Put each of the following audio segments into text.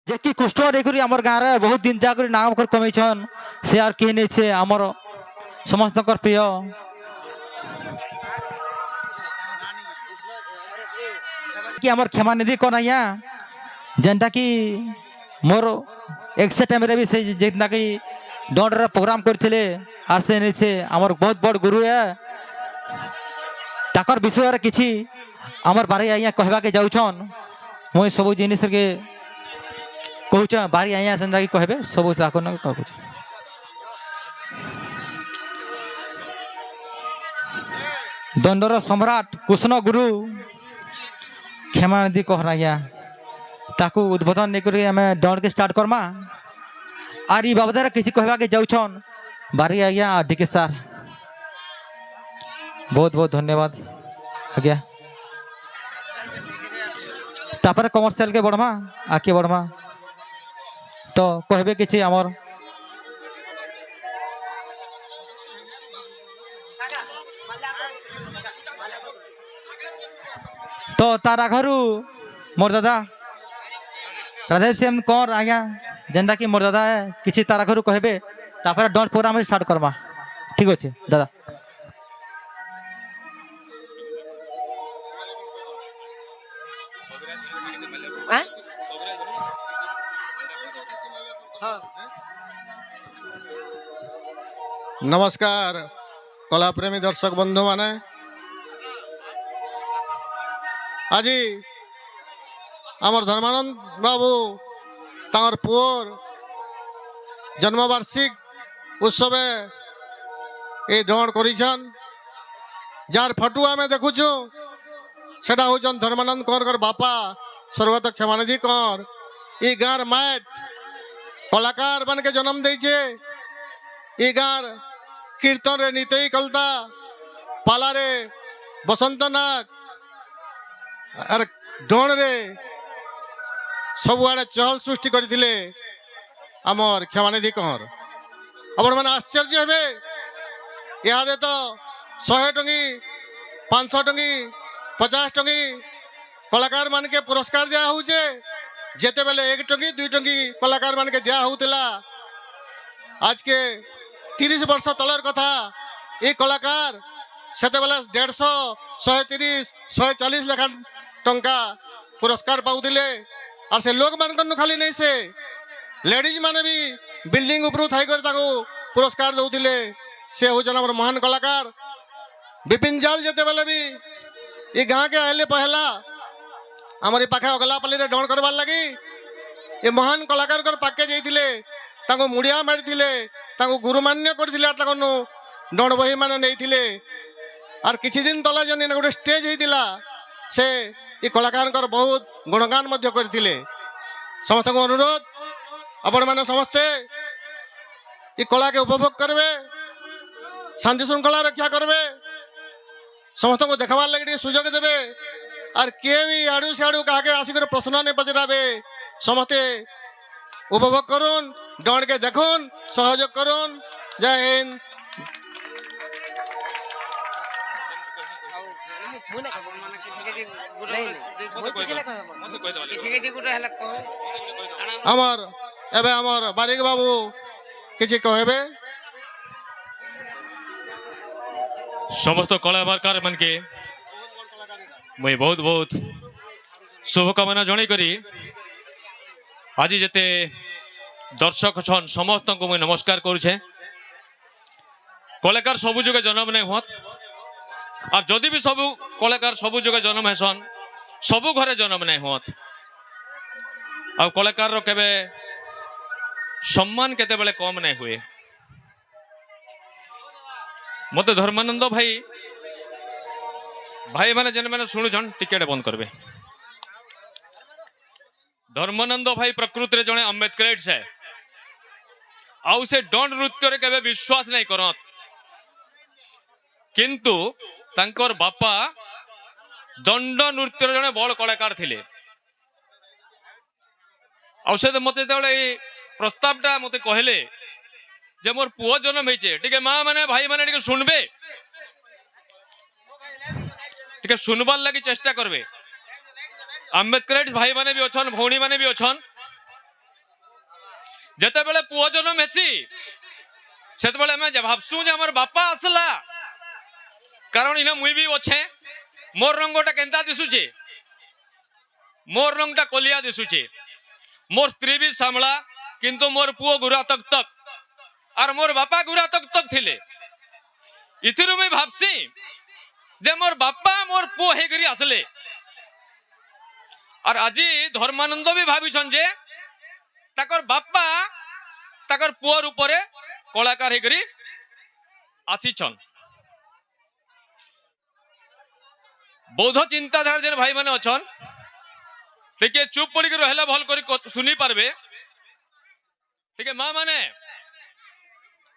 जे कि कुष्ठ देखुरी आमर गाँव रे बहुत दिन जाकर नाम कर कमेछन से आर के नहीं छे आमर समस्त प्रिय कि आमर क्षमा निधि कौन आया जेनटा कि मोर एक से टाइम रे भी से जितना कि डॉन रे प्रोग्राम करथिले आर से नहीं छे आमर बहुत बड़ गुरु है ताकर विषय रे किछि आमर बारे आया कहबा के जाउछन मुई सब जिनिस के कहूछ बारी आया सेंदा कि कहबे सब ताको न कहूछ दंडर सम्राट कृष्ण गुरु क्षमा निधि कहराया ताकू उद्बोधन नहीं करी हमें दंड के स्टार्ट करमा आर ई बाबद किसी कहबा के जाउछन बारी आज्ञा डीके सार बहुत बहुत धन्यवाद आज्ञा तापर कमर्शियल के बढ़मा आके बढ़मा तो कहबे किछि आमर तो तारा घरु मोर दादा राधेव श्याम कौर आज्ञा जेनटा कि मोर दादा है किछि तारा घरु कहबे तापर डॉट प्रोग्राम स्टार्ट करमा ठीक अच्छे दादा नमस्कार कला प्रेमी दर्शक बंधु माने आज आमर धर्मानंद बाबू तार पुअर जन्मवार्षिक उत्सव ये ड्रोन करिछन जार फटो आम देखुचु सेटा होचन धर्मानंद कंवर बापा स्वर्गत क्षमानिधि कंवर ये गाँव मैट कलाकार बन के जन्म देछे ये गाँव कीर्तन रे नितई कलता पाला रे बसंत नाग अरे डोन रे सब आड़े चहल सृष्टि करथिले आमर क्षमानिधि कंवर आपण माने आश्चर्य हेबे इहादे तो 100 टंगी 500 टंगी 50 टंगी कलाकार मान के पुरस्कार दिया होचे जेते बेले 1 टंगी 2 टंगी कलाकार मान के दिया होतला आज के 30 वर्ष तलर कथा ये कलाकार सेते बेले 150 130 140 लाख टंका पुरस्कार पाउथिले और से लोग मान खाली नहीं से लेडीज माने भी बिल्डिंग ऊपर थाई कर ताको पुरस्कार दउथिले से होचन हमर महान कलाकार विपिन जाल जेते बेले भी ये गाँ के आइले पहला हमारी पाखे अगलापल्ली रे डण करबार लगी ये महान कलाकार कर पाके जाइथिले ताको मुड़िया मारिथिले ताको गुरुमान्य करथिले ताको डण बही माने नैथिले आर किछि दिन तला जने गोटे स्टेज हेतिला से ये कलाकार कर बहुत गुणगान मध्य करथिले समस्त को अनुरोध आपण माने समस्ते ये कला के उपभोग करबे शांति श्रृंखला रक्षा करबे समस्त को देखबार लगे सुजोग देवे और किए भी आड़ू से आड़ू कहा आसिक प्रश्न नहीं पचराबे समस्ते उपभोग करुन डण के देखुन सहयोग करुन जय हिंद आमर एबे आमर बारिक बाबू किछि कहबे समस्त कलाकार मन के मुई बहुत बहुत शुभकामना जन करी आज जेते दर्शक छन समस्त को मुई नमस्कार करुछे कलाकार सबु जुगे जन्म नहीं होत और जदि भी सबु कलाकार सबु जुगे जन्म हेसन सबु घरे जन्म नहीं होत आ कलाकार रो केबे सम्मान केते बेले कम नहीं हुए मत धर्मानंद भाई भाई माने जन मैंने शुणुन टिकेट बंद करबे धर्मानंद भाई प्रकृति रे जने अम्बेडकर है आउ से दंड नृत्य रे केबे विश्वास नहीं करत किंतु तांकर बापा दंड नृत्य रे जने बड़ कलाकार थिले आउ से मते तळे प्रस्तावटा मते कहले जे मोर पुओ जन्म होइछे टिके मां माने भाई माने टिके सुनबे टिके सुनबार लगी चेष्टा करबे अम्बेडकर भाई माने भी अच्छन भौणी माने भी अच्छन ଯେତେବେଳେ ପୁଅ ଜନ୍ମ ହେସି ସେତେବେଳେ ଆମେ ଭାବସୁ ଯେ ଆମର ବାପା ଆସିଲା, କାରଣ ଇନେ ମୁଇଁ ବି ଅଛେ, ମୋର ରଙ୍ଗଟା କେନ୍ତା ଦିଶୁଛେ, ମୋର ରଙ୍ଗଟା କଲିଆ ଦିଶୁଛେ, मोर स्त्री भी सामला किंतु मोर पुओ गुरा तक तक और मोर बापा गुरा तक तक थिले। इथिरु मैं भाबसी जे मोर बापा मोर पुओ हे गरी आसले। और आजी धर्मानंद भी भाबिछन जे ताकर बापा ताकर पुओर ऊपरे कलाकार हे गरी आसीछन। बौद्ध चिंताधारा जे भाई माने अछन टिके चुप पड़ी के रहला भल करी सुनी पारबे। टिके माँ माने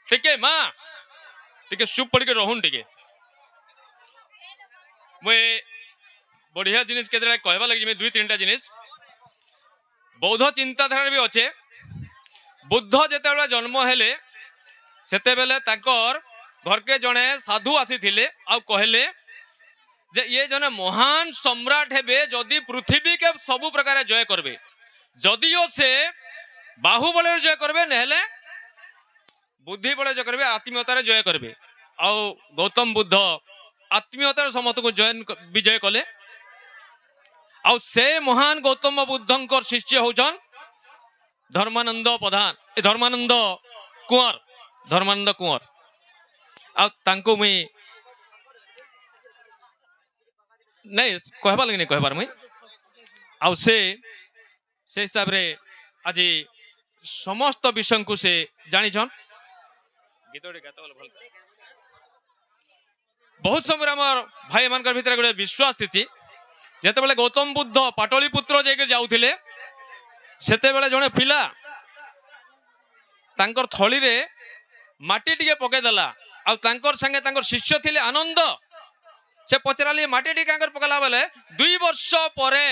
टिके माँ टिके चुप पड़ी के रहून टिके मुझे बढ़िया जिनिस के कहवा लगी मैं दुई तीन टा जिनिस बौद्ध चिंताधारा भी अच्छे। बुद्ध जेते जन्म हेले सेते बेले ताकर घर के जने साधु आसी थिले आ कहले जे ये जने महान सम्राट हेबे जदि पृथ्वी के सबु प्रकार जय करबे, जदियो से बाहुबल जय करबे नहेले बुद्धि बल जय करबे, आत्मीयतार जय करबे। आ गौतम बुद्ध आत्मीयतार समस्त को विजय कले। आ से महान गौतम बुद्धंकर शिष्य होचन धर्मानंद प्रधान, धर्मानंद कुंवर, धर्मानंद कुंवर। आ तांको मुई नहीं कहबा लगे नहीं कहबार मुई आउ से हिसाब रे आज समस्त विषय को से जानी छन। गीतोडे गाता बोल भल बहुत समय हमर भाई मानकर भीतर गोटे विश्वास थी जेते बेले गौतम बुद्ध पाटलिपुत्र जाके जाउथिले सेते बेले जने पिला तांकर थली रे माटी टिके पके देला आ तांकर संगे तांकर शिष्य थिले आनंद से पचराली माटी टी कांकर पकला बेले 2 वर्ष परे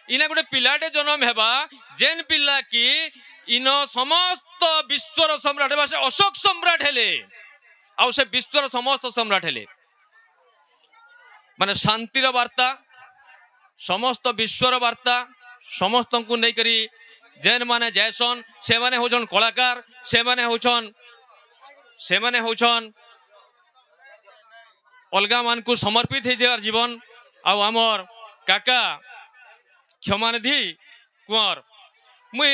इना गोटे पिलाटे जन्म हेबा जेन पिला की इन समस्त विश्वर सम्राट हेबा से अशोक सम्राट हेले आ से विश्वर समस्त सम्राट हेले माने शांतिर वार्ता समस्त विश्वर वार्ता समस्त को नहीं करी जेन माने जयसन से माने होचन कलाकार से माने होचन अलगा मान को समर्पित है जीवन आमर काका क्षमानिधि कुंवर मुई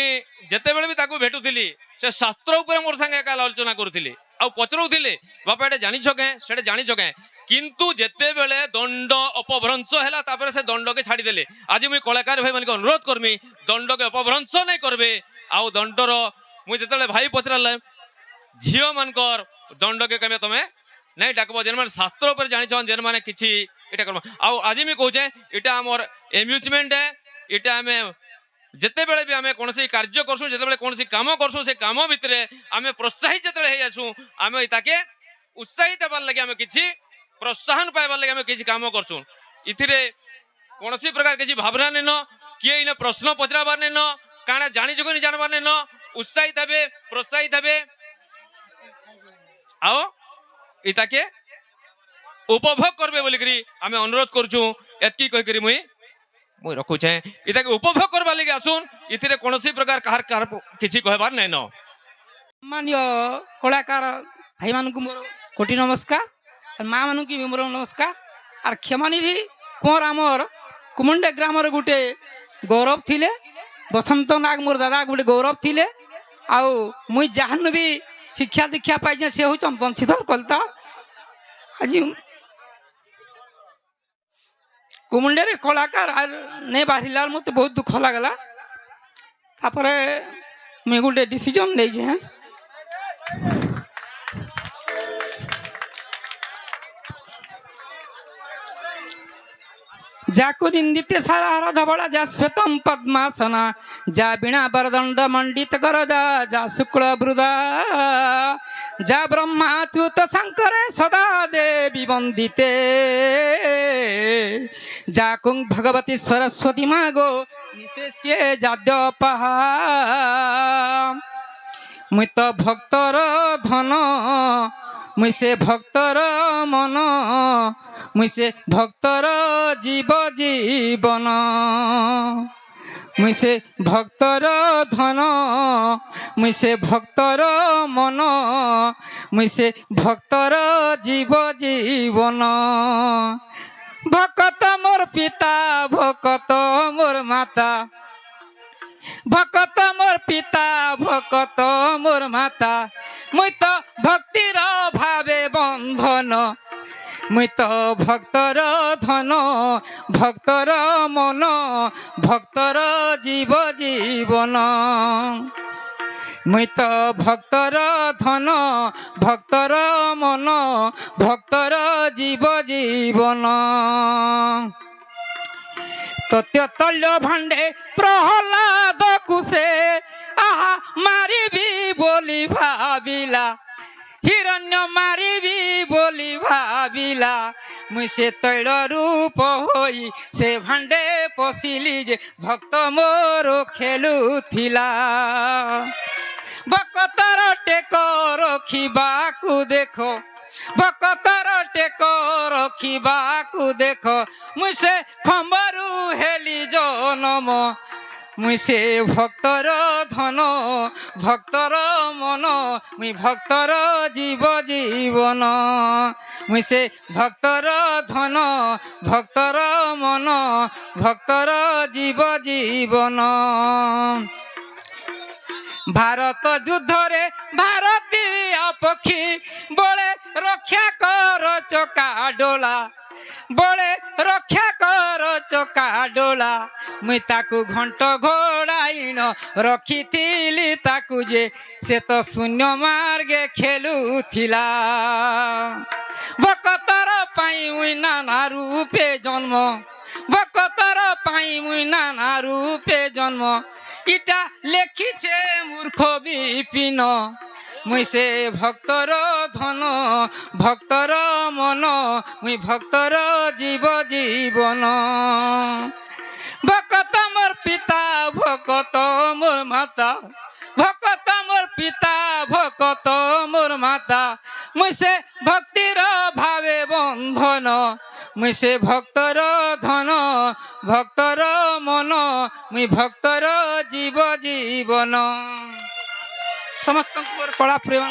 जेते बेले भी ताकू भेटुथिली से शास्त्र ऊपर मोर संगे एका आलोचना करुथिली आ पचरउथिले बापा एटे जानि छके सेटे जानि छके किंतु जेते बेले दंड अपभ्रंश हैला तापर से दंड के छाड़ी देले। आज मुई कलाकार भाई मानके अनुरोध करमी दंड के अपभ्रंश नहीं करबे। आ दंडर मुई जेते भाई पचराले झियो मानकर दंड के कमे तमे नहीं डाकब जेन मैंने शास्त्र पर जानी छन जेन मैंने किसी इटा करम। आज मैं कहूचे इटा आमर एम्यूजमेंट है। इटा आम जिते बेले भी आम कौन कार्य करसु जिते कौन काम करसु से काम भितर आम प्रोत्साहित जिते आसू आम ताके उत्साहित हेबार लगे आम किसी प्रोत्साहन पाइबार लगे आम किसी काम करसु। इथिरे कौन प्रकार किसी भावना नहीं न किए इन प्रश्न पचराबार नहीं न काना जानी जो नहीं जानबार नहीं न उत्साहित हे प्रोत्साहित हे आओ इताके उपभोग करबे बोलिकरी आमे अनुरोध करछु। एतकी कहि करी मुई रखुछे इताके उपभोग करबा लागि आसुन इथिरे कोनोसी प्रकार कार किछि कहबार नै न। मान्य कलाकार भाई मान को मोर कोटि नमस्कार माँ मान की मोर नमस्कार। और क्षमानिधि कुंवर आमर कुमुंडे ग्राम गोटे गौरव थिले बसंत नाग मोर दादा गोटे गौरव थिले। आउ मुई जहान भी शिक्षा दीक्षा पाई से हूँ बंशीधर कलता। आज कुमुंडे कलाकार नहीं बाहर मत बहुत दुख लगला। मुझे गोटे डिसीजन नहीं जाको निंदिते सारा हरा धबड़ा जा श्वेतम पद्मासना जा बिना बरदंड मंडित कर जा शुक्ल वृदा जा ब्रह्माच्युत शंकर सदा देवी वंदिते जा कुंग भगवती सरस्वती मागो निशेष्ये जाद्यपहा मुई तो भक्तर धन मुई से भक्तर मन मुई से भक्तर जीव जीवन मुई से भक्तर धन মুই সে ভক্তর মন, মুই সে ভক্তর জীবন। ভকত মোর পিতা, ভকত মোর মাতা, ভকত মোর পিতা, ভকত মোর মাতা। মুই তো ভক্তির ভাবে বন্ধন, মুই তো ভক্তর ধন, ভক্তর মন, ভক্তর জীবন। মুই তো ভক্তর ধন, ভক্তর মন, ভক্তর জীবন। তত্য ভাণ্ডে প্রহ্লাদ কুশে আহা মারিবি বলি ভাবিলা, হিরণ্য মারিবি বলি ভাবিলা। মুই সে তৈল রূপ হই সে ভাণ্ডে পশিলি যে ভক্ত মোর খেলুথিলা। ভকতর টেক রখিবাকু দেখো, ভকতর টেক রখিবাকু দেখো। মুই সে খম্বরু হেলি জনম, মুই সে ভক্তর ধন, ভক্তর মন, মুই ভক্তর জীবন। মুই সে ভক্তর ধন, ভক্তর মন, ভক্তর জীবন। ভারত যুদ্ধরে ভারতীয় পক্ষী বলে রক্ষা কর চকা ডোলা, বলে রক্ষা কর চকা ডোলা। মুই তাকু ঘণ্ট ঘোড়াইন রখিথিলি তাকু যে সে তো শূন্য মার্গে খেলুথিলা। ভকতর পাই মুই নানা রূপে জন্ম, ভকতর পাই মুই নানা রূপে জন্ম। ইটা লেখিছে মূর্খ বিপিন, মুই সে ভক্তর ধন, ভক্তর মন, মুই ভক্তর জীবন। ভকত মোর পিতা, ভকত মোর মাতা, ভকত মোর পিতা, ভকত মোর মাতা। মুই সে ভক্তির ভাবে বন্ধন, মুই সে ভক্তর ধন, ভক্তর মন, মুই ভক্তর জীবন। সমস্ত কড়া প্রেম।